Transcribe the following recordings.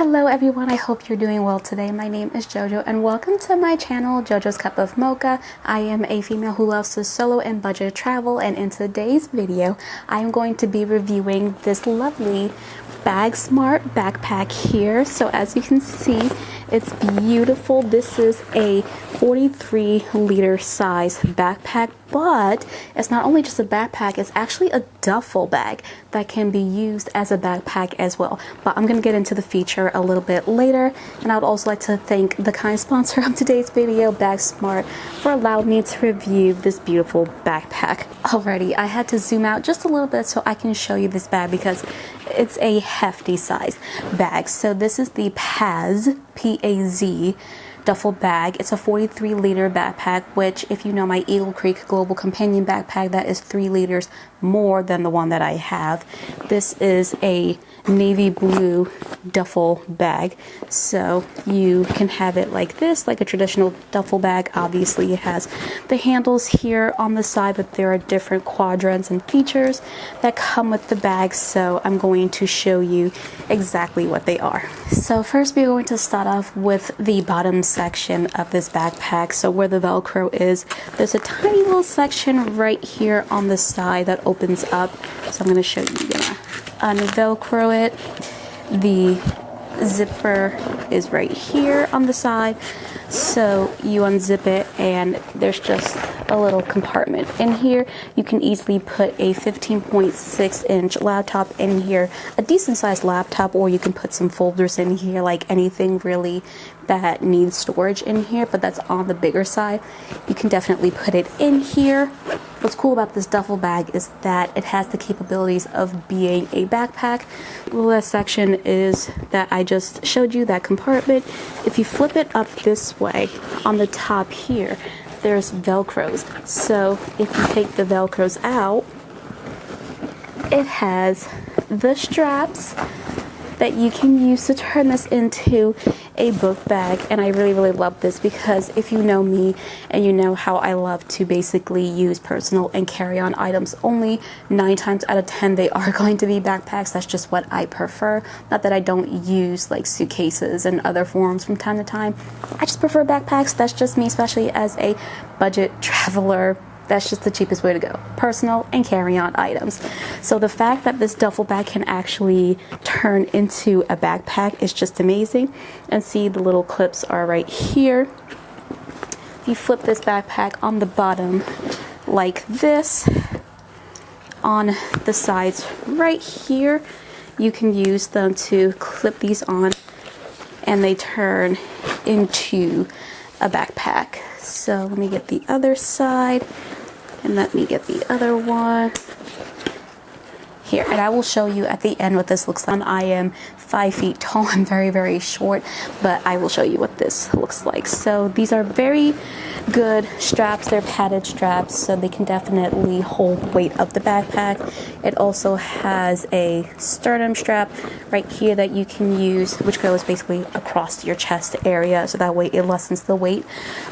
Hello everyone, I hope you're doing well today. My name is JoJo and welcome to my channel, JoJo's Cup of Mocha. I am a female who loves to solo and budget travel, and in today's video, I am going to be reviewing this lovely BAGSMART backpack here. So as you can see, it's beautiful. This is a 43-liter size backpack, but it's not only just a backpack, it's actually a duffel bag that can be used as a backpack as well. But I'm going to get into the feature a little bit later, and I would also like to thank the kind sponsor of today's video, BAGSMART, for allowing me to review this beautiful backpack. Alrighty, I had to zoom out just a little bit so I can show you this bag because it's a hefty size bag. So this is the Paz, P-A-Z, duffel bag. It's a 43-liter backpack, which, if you know my Eagle Creek Global Companion backpack, that is 3 liters more than the one that I have. This is a navy blue duffel bag, so you can have it like this, like a traditional duffel bag. Obviously it has the handles here on the side, but there are different quadrants and features that come with the bag, so I'm going to show you exactly what they are. So first we're going to start off with the bottom section of this backpack. So where the Velcro is, there's a tiny little section right here on the side that opens up. So I'm going to show you, gonna unvelcro it. The zipper is right here on the side, so you unzip it and there's just a little compartment in here. You can easily put a 15.6-inch laptop in here, a decent sized laptop, or you can put some folders in here, like anything really that needs storage in here, but that's on the bigger side. You can definitely put it in here. What's cool about this duffel bag is that it has the capabilities of being a backpack. The last section is that I just showed you, that compartment. If you flip it up this way, on the top here, there's Velcros. So if you take the Velcros out, it has the straps that you can use to turn this into a book bag. And I really love this because if you know me and you know how I love to basically use personal and carry-on items, only 9 times out of 10 they are going to be backpacks. That's just what I prefer. Not that I don't use like suitcases and other forms from time to time. I just prefer backpacks. That's just me, especially as a budget traveler. That's just the cheapest way to go. Personal and carry-on items. So the fact that this duffel bag can actually turn into a backpack is just amazing. And see, the little clips are right here. If you flip this backpack on the bottom like this, on the sides right here, you can use them to clip these on and they turn into a backpack. So let me get the other side. And let me get the other one here, and I will show you at the end what this looks like. I am 5 feet tall and very short, but I will show you what this looks like. So these are very good straps. They're padded straps, so they can definitely hold the weight of the backpack. It also has a sternum strap right here that you can use, which goes basically across your chest area, so that way it lessens the weight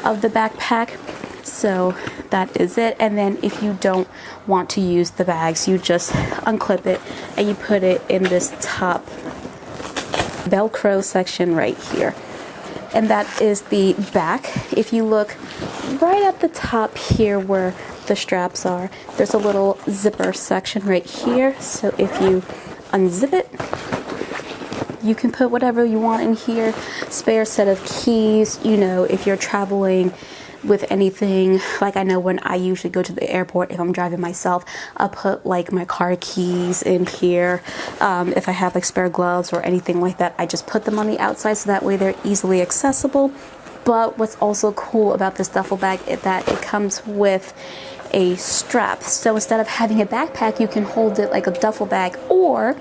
of the backpack. So that is it. And then if you don't want to use the bags, you just unclip it and you put it in this top Velcro section right here. And that is the back. If you look right at the top here where the straps are, there's a little zipper section right here. So if you unzip it, you can put whatever you want in here. Spare set of keys, you know, if you're traveling with anything. Like, I know when I usually go to the airport, if I'm driving myself, I'll put like my car keys in here. If I have like spare gloves or anything like that, I just put them on the outside so that way they're easily accessible. But what's also cool about this duffel bag is that it comes with a strap. So instead of having a backpack, you can hold it like a duffel bag, or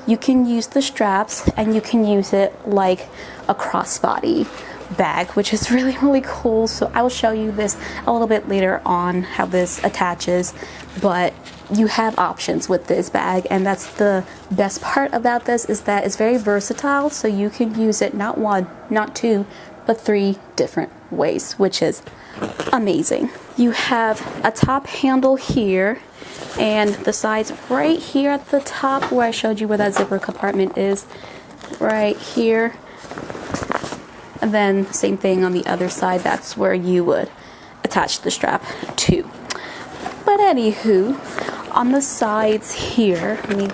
you can use the straps and you can use it like a crossbody bag, which is really cool. So I will show you this a little bit later on, how this attaches, but you have options with this bag, and that's the best part about this, is that it's very versatile. So you can use it not 1, not 2, but 3 different ways, which is amazing. You have a top handle here, and the sides right here at the top where I showed you where that zipper compartment is. right here. And then same thing on the other side, that's where you would attach the strap to. But anywho, on the sides here, let me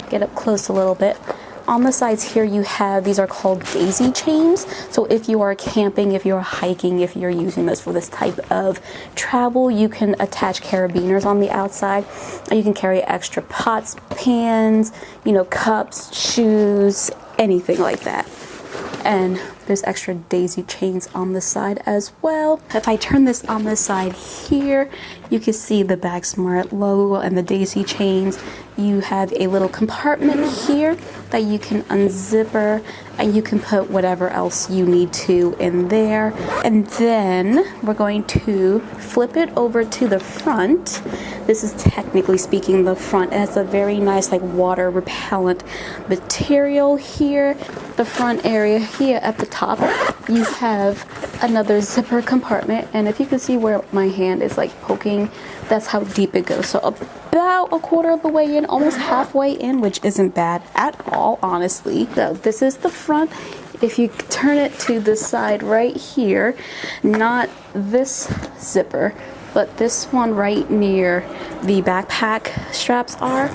get up close a little bit. On the sides here you have, these are called daisy chains. So if you are camping, if you're hiking, if you're using this for this type of travel, you can attach carabiners on the outside. And you can carry extra pots, pans, you know, cups, shoes, anything like that. And there's extra daisy chains on the side as well. If I turn this on the side here, you can see the BAGSMART logo and the daisy chains. You have a little compartment here that you can unzipper, and you can put whatever else you need to in there. And then we're going to flip it over to the front. This is technically speaking the front. It has a very nice like water repellent material here. The front area here at the top, you have another zipper compartment, and if you can see where my hand is like poking, that's how deep it goes. So about a quarter of the way in, almost halfway in, which isn't bad at all, honestly. So this is the front. If you turn it to the side right here, not this zipper, but this one right near the backpack straps are,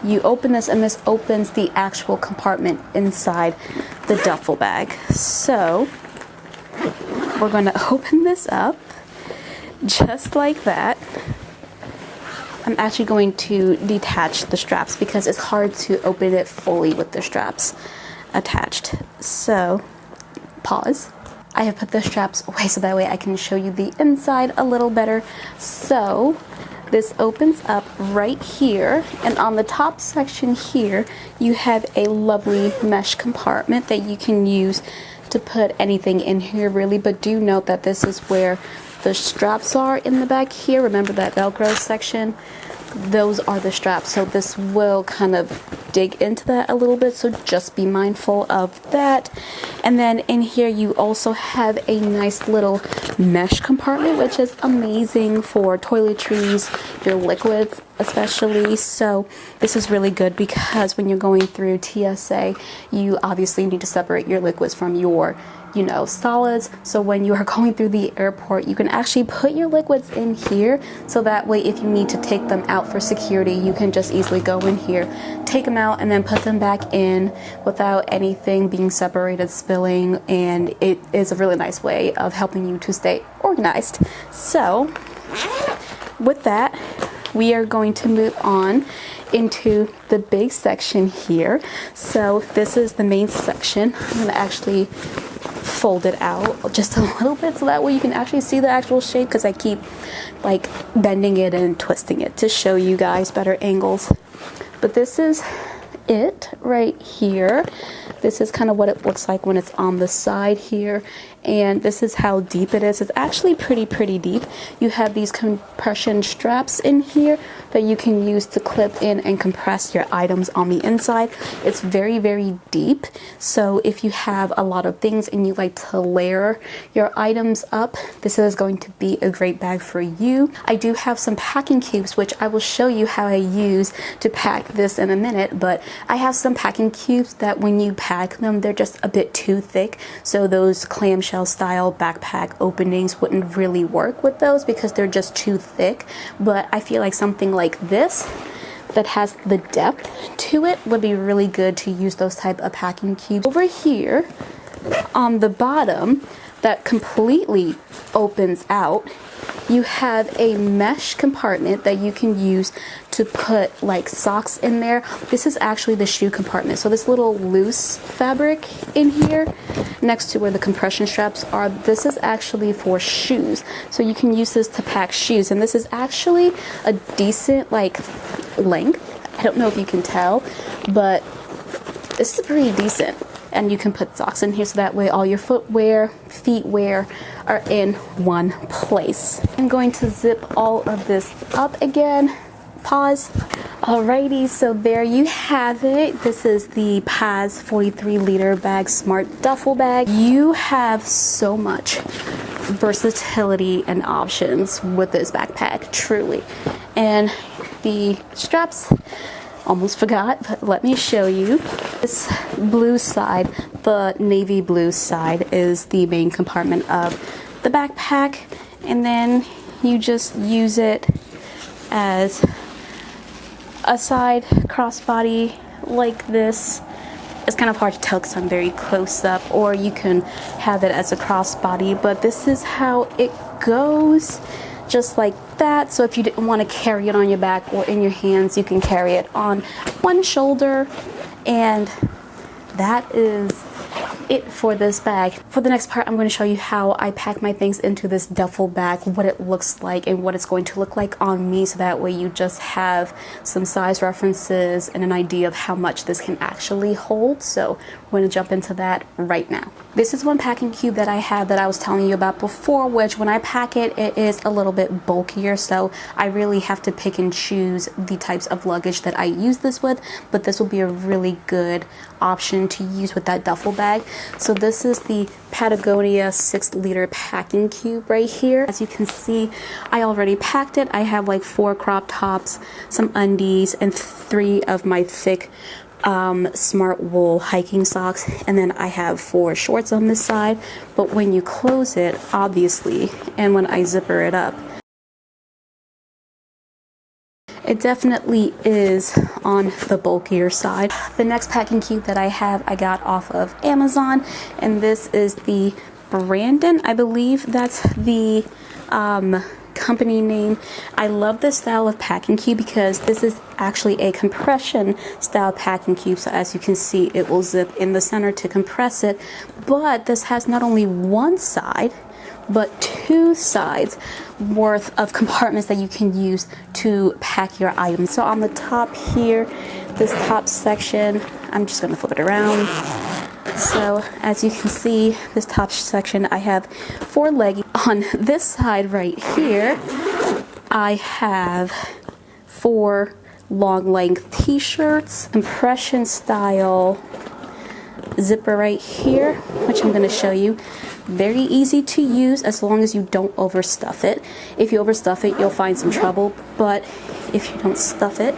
you open this and this opens the actual compartment inside the duffel bag. So we're going to open this up just like that. I'm actually going to detach the straps because it's hard to open it fully with the straps attached. So pause. I have put the straps away so that way I can show you the inside a little better. So this opens up right here, and on the top section here you have a lovely mesh compartment that you can use to put anything in here really, but do note that this is where the straps are in the back here. Remember that Velcro section? Those are the straps, so this will kind of dig into that a little bit, so just be mindful of that. And then in here you also have a nice little mesh compartment, which is amazing for toiletries, your liquids especially. So this is really good because when you're going through TSA, you obviously need to separate your liquids from your solids. So when you are going through the airport, you can actually put your liquids in here, so that way if you need to take them out for security, you can just easily go in here, take them out, and then put them back in without anything being separated, spilling, and it is a really nice way of helping you to stay organized. So with that, we are going to move on into the big section here. So this is the main section. I'm going to actually fold it out just a little bit so that way you can actually see the actual shape, because I keep like bending it and twisting it to show you guys better angles. But this is it right here. This is kind of what it looks like when it's on the side here, and this is how deep it is. It's actually pretty deep. You have these compression straps in here that you can use to clip in and compress your items on the inside. It's very deep, so if you have a lot of things and you like to layer your items up, this is going to be a great bag for you. I do have some packing cubes, which I will show you how I use to pack this in a minute, but I have some packing cubes that when you pack them, they're just a bit too thick, so those clamshell style backpack openings wouldn't really work with those because they're just too thick. But I feel like something like this that has the depth to it would be really good to use those type of packing cubes. Over here on the bottom that completely opens out, you have a mesh compartment that you can use to put like socks in there. This is actually the shoe compartment. So this little loose fabric in here next to where the compression straps are, this is actually for shoes. So you can use this to pack shoes, and this is actually a decent like length. I don't know if you can tell, but this is pretty decent. And you can put socks in here, so that way all your footwear, feet wear are in one place. I'm going to zip all of this up again. Pause. Alrighty, so there you have it. This is the Paz 43-liter BAGSMART duffel bag. You have so much versatility and options with this backpack, truly. And the straps almost forgot, but let me show you. This blue side, the navy blue side, is the main compartment of the backpack, and then you just use it as a side crossbody like this. It's kind of hard to tell because I'm very close up, or you can have it as a crossbody, but this is how it goes, just like that. So if you didn't want to carry it on your back or in your hands, you can carry it on one shoulder, and that is it for this bag. For the next part, I'm going to show you how I pack my things into this duffel bag, what it looks like and what it's going to look like on me, so that way you just have some size references and an idea of how much this can actually hold. So we're going to jump into that right now. This is one packing cube that I have that I was telling you about before, which when I pack it, it is a little bit bulkier, so I really have to pick and choose the types of luggage that I use this with, but this will be a really good option to use with that duffel bag. So this is the Patagonia 6-liter packing cube right here. As you can see, I already packed it. I have like 4 crop tops, some undies, and 3 of my thick smart wool hiking socks, and then I have 4 shorts on this side. But when you close it, obviously, and when I zipper it up, it definitely is on the bulkier side. The next packing cube that I have, I got off of Amazon, and this is the Brandon, I believe that's the company name. I love this style of packing cube because this is actually a compression style packing cube. So as you can see, it will zip in the center to compress it, but this has not only one side but 2 sides worth of compartments that you can use to pack your items. So on the top here, this top section, I'm just going to flip it around. So as you can see, this top section, I have 4 leggings. On this side right here, I have 4 long length t-shirts, compression style zipper right here, which I'm going to show you. Very easy to use as long as you don't overstuff it. If you overstuff it, you'll find some trouble, but if you don't stuff it,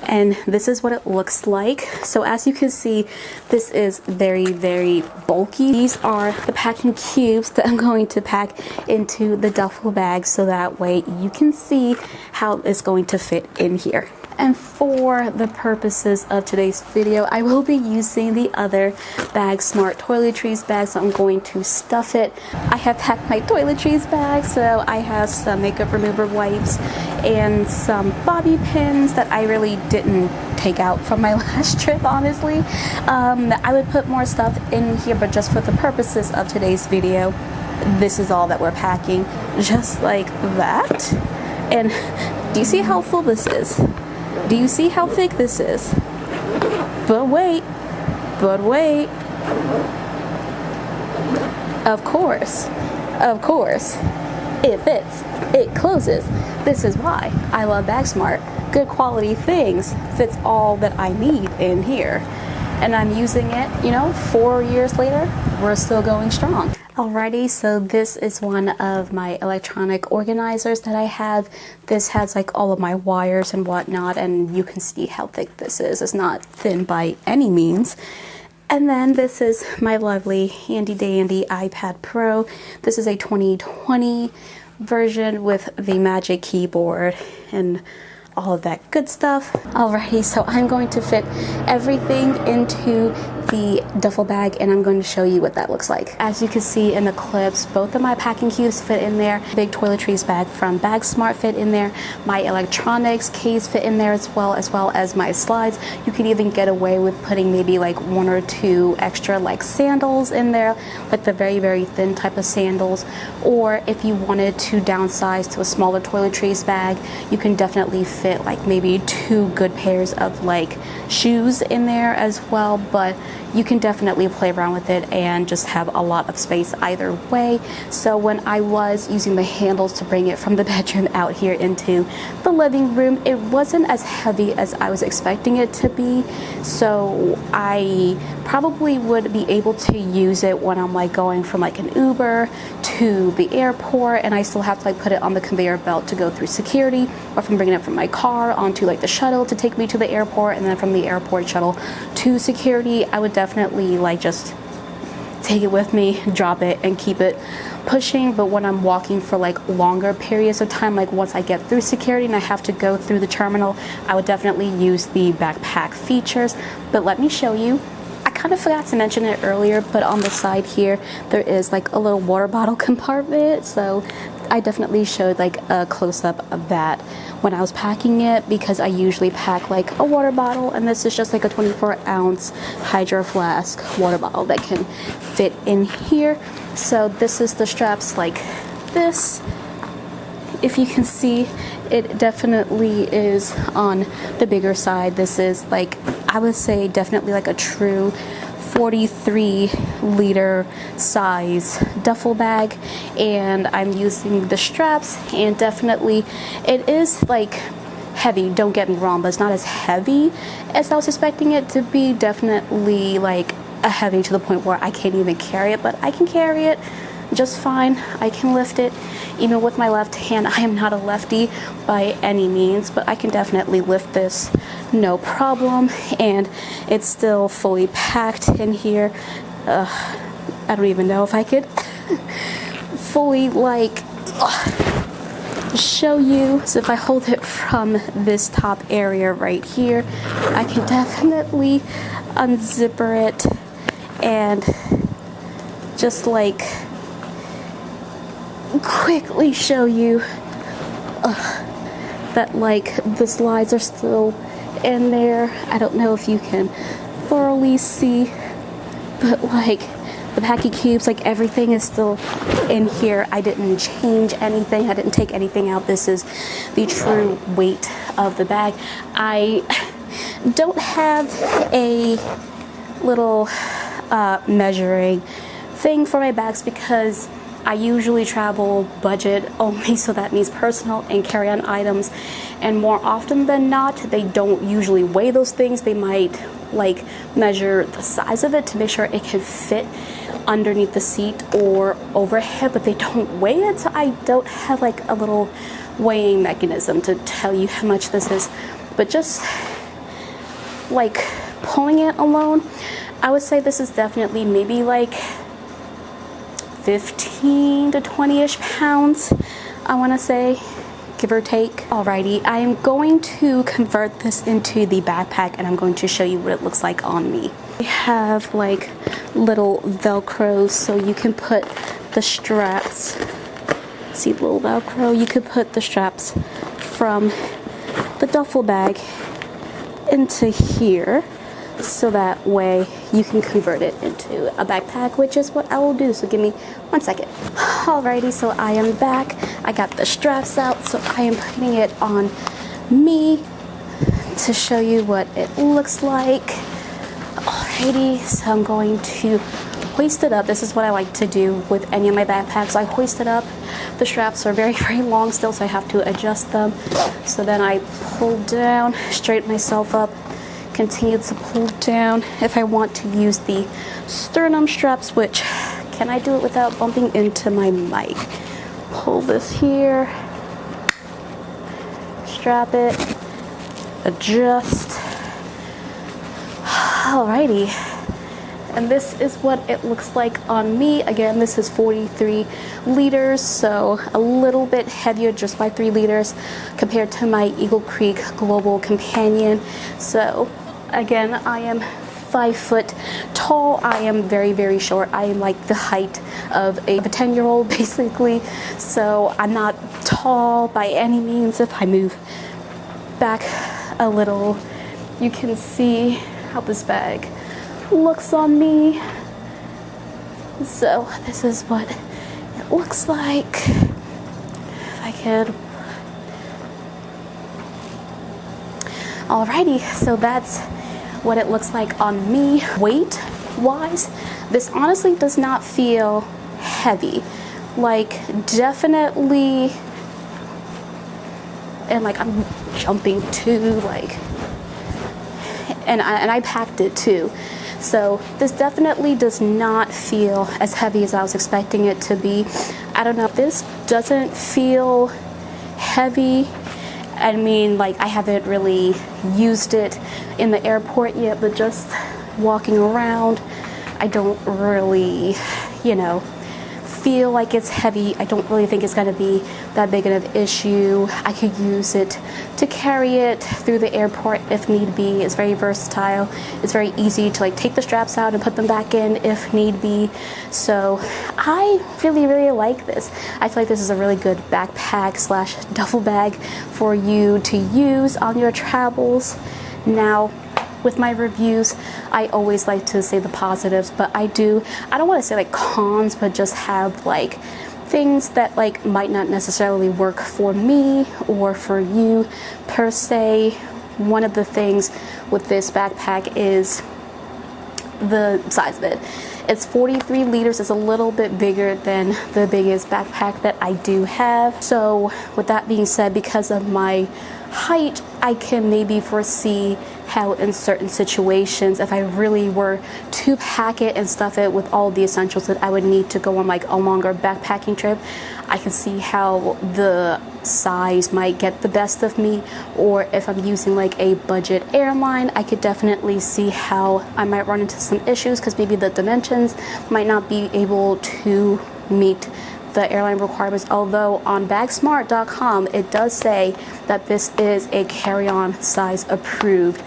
and this is what it looks like. So as you can see, this is very, very bulky. These are the packing cubes that I'm going to pack into the duffel bag, so that way you can see how it's going to fit in here. And for the purposes of today's video, I will be using the other BAGSMART toiletries bag, so I'm going to stuff it. I have packed my toiletries bag, so I have some makeup remover wipes and some bobby pins that I really didn't take out from my last trip, honestly. I would put more stuff in here, but just for the purposes of today's video, this is all that we're packing, just like that. And do you see how full this is? Do you see how thick this is? But wait, of course, it fits, it closes. This is why I love BAGSMART. Good quality things, fits all that I need in here. And I'm using it, you know, 4 years later, we're still going strong. Alrighty, so this is one of my electronic organizers that I have. This has like all of my wires and whatnot, and you can see how thick this is. It's not thin by any means. And then this is my lovely handy dandy iPad Pro. This is a 2020 version with the Magic Keyboard and all of that good stuff. Alrighty, so I'm going to fit everything into the duffel bag, and I'm going to show you what that looks like. As you can see in the clips, both of my packing cubes fit in there. Big toiletries bag from BAGSMART fit in there. My electronics case fit in there as well as my slides. You can even get away with putting maybe like 1 or 2 extra like sandals in there, like the very, very thin type of sandals. Or if you wanted to downsize to a smaller toiletries bag, you can definitely fit like maybe 2 good pairs of like shoes in there as well. But you can definitely play around with it and just have a lot of space either way. So when I was using the handles to bring it from the bedroom out here into the living room, it wasn't as heavy as I was expecting it to be. So I probably would be able to use it when I'm like going from like an Uber to the airport and I still have to like put it on the conveyor belt to go through security, or if I'm bringing it from my car onto like the shuttle to take me to the airport, and then from the airport shuttle to security, I would definitely like just take it with me, drop it, and keep it pushing. But when I'm walking for like longer periods of time, like once I get through security and I have to go through the terminal, I would definitely use the backpack features. But let me show you. I kind of forgot to mention it earlier, but on the side here there is like a little water bottle compartment, so I definitely showed like a close-up of that when I was packing it, because I usually pack like a water bottle, and this is just like a 24-ounce hydro flask water bottle that can fit in here. So this is the straps like this. If you can see, it definitely is on the bigger side. This is like, I would say definitely like a true 43-liter size duffel bag, and I'm using the straps, and definitely it is like heavy, don't get me wrong, but it's not as heavy as I was expecting it to be. Definitely like a heavy to the point where I can't even carry it, but I can carry it just fine. I can lift it even with my left hand. I am not a lefty by any means, but I can definitely lift this no problem, and it's still fully packed in here. I don't even know if I could fully like show you. So if I hold it from this top area right here, I can definitely unzipper it and just like quickly show you that like the slides are still in there. I don't know if you can thoroughly see, but like the packing cubes, like everything is still in here. I didn't change anything, I didn't take anything out. This is the true weight of the bag. I don't have a little measuring thing for my bags because I usually travel budget only, so that means personal and carry-on items, and more often than not they don't usually weigh those things. They might like measure the size of it to make sure it can fit underneath the seat or overhead, but they don't weigh it, so I don't have like a little weighing mechanism to tell you how much this is. But just like pulling it alone, I would say this is definitely maybe like 15 to 20-ish pounds, I want to say, give or take. Alrighty, I am going to convert this into the backpack, and I'm going to show you what it looks like on me. I have like little velcros, so you can put the straps, see the little velcro, you could put the straps from the duffel bag into here, so that way you can convert it into a backpack, which is what I will do. So give me 1 second. Alrighty, so I am back. I got the straps out, so I am putting it on me to show you what it looks like. Alrighty, so I'm going to hoist it up. This is what I like to do with any of my backpacks. I hoist it up. The straps are very, very long still, so I have to adjust them. So then I pull down, straighten myself up, continue to pull down. If I want to use the sternum straps, which can I do it without bumping into my mic? Pull this here, strap it, adjust. Alrighty, and this is what it looks like on me. Again, this is 43 liters, so a little bit heavier just by 3 liters compared to my Eagle Creek Global Companion. So again, I am 5 foot tall. I am very, very short. I am like the height of a 10-year-old basically, so I'm not tall by any means. If I move back a little, you can see how this bag looks on me. So this is what it looks like. If I could. Alrighty, so that's what it looks like on me. Weight wise, this honestly does not feel heavy. Like definitely, and like I'm jumping too, like, and I packed it too. So this definitely does not feel as heavy as I was expecting it to be. I don't know, this doesn't feel heavy. I mean, like, I haven't really used it in the airport yet, but just walking around, I don't really, you know, feel like it's heavy. I don't really think it's going to be that big of an issue. I could use it to carry it through the airport if need be. It's very versatile. It's very easy to like take the straps out and put them back in if need be. So I really like this. I feel like this is a really good backpack slash duffel bag for you to use on your travels. Now, with my reviews, I always like to say the positives, but I don't want to say like cons, but just have like things that like might not necessarily work for me or for you per se. One of the things with this backpack is the size of it. It's 43 liters. It's a little bit bigger than the biggest backpack that I do have. So with that being said, because of my height, I can maybe foresee how in certain situations, if I really were to pack it and stuff it with all the essentials that I would need to go on like a longer backpacking trip, I can see how the size might get the best of me. Or if I'm using like a budget airline, I could definitely see how I might run into some issues because maybe the dimensions might not be able to meet the airline requirements. Although on BAGSMART.com it does say that this is a carry-on size approved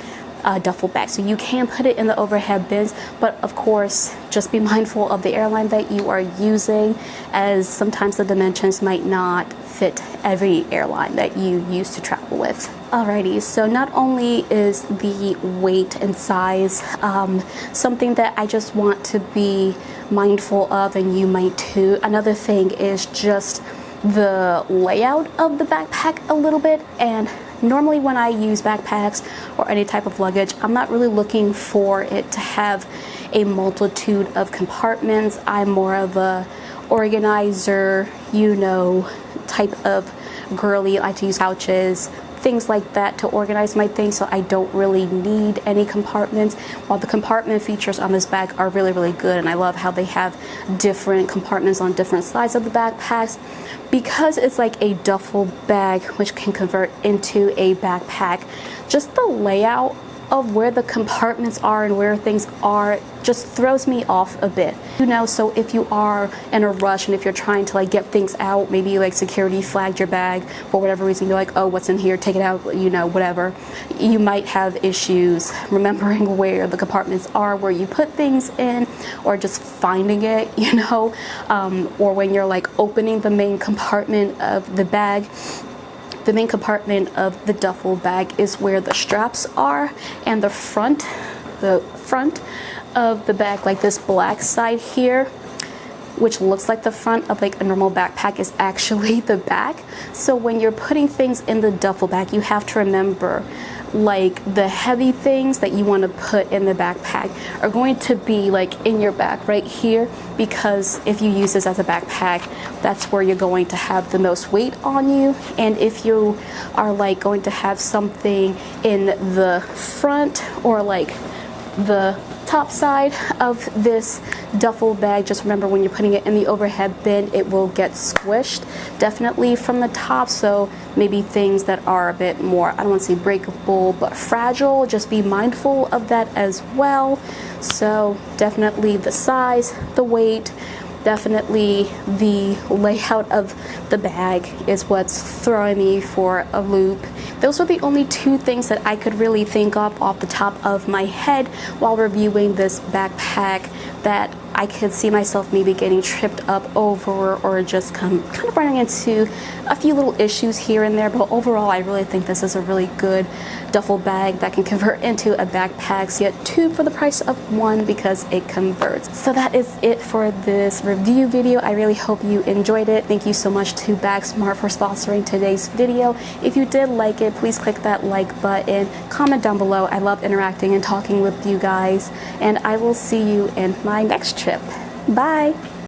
duffel bag, so you can put it in the overhead bins, but of course just be mindful of the airline that you are using, as sometimes the dimensions might not fit every airline that you use to travel with. Alrighty, so not only is the weight and size something that I just want to be mindful of, and you might too, another thing is just the layout of the backpack a little bit. And normally when I use backpacks or any type of luggage, I'm not really looking for it to have a multitude of compartments. I'm more of a organizer, you know, type of girly. I like to use pouches, things like that to organize my things, so I don't really need any compartments. While the compartment features on this bag are really good, and I love how they have different compartments on different sides of the backpacks. Because it's like a duffel bag which can convert into a backpack, just the layout of where the compartments are and where things are just throws me off a bit, you know. So if you are in a rush and if you're trying to like get things out, maybe like security flagged your bag for whatever reason, you're like, oh, what's in here, take it out, you know, whatever, you might have issues remembering where the compartments are, where you put things in, or just finding it, you know. Or when you're like opening the main compartment of the bag, the main compartment of the duffel bag is where the straps are, and the front of the bag, like this black side here, which looks like the front of like a normal backpack, is actually the back. So when you're putting things in the duffel bag, you have to remember like the heavy things that you want to put in the backpack are going to be like in your back right here, because if you use this as a backpack, that's where you're going to have the most weight on you. And if you are like going to have something in the front or like the top side of this duffel bag, just remember when you're putting it in the overhead bin, it will get squished definitely from the top. So maybe things that are a bit more, I don't want to say breakable, but fragile, just be mindful of that as well. So definitely the size, the weight, definitely the layout of the bag is what's throwing me for a loop. Those are the only two things that I could really think of off the top of my head while reviewing this backpack that I could see myself maybe getting tripped up over, or just kind of running into a few little issues here and there. But overall, I really think this is a really good duffel bag that can convert into a backpack. So you get two for the price of one because it converts. So that is it for this review video. I really hope you enjoyed it. Thank you so much to BAGSMART for sponsoring today's video. If you did like it, please click that like button, comment down below. I love interacting and talking with you guys, and I will see you in my next trip. Bye.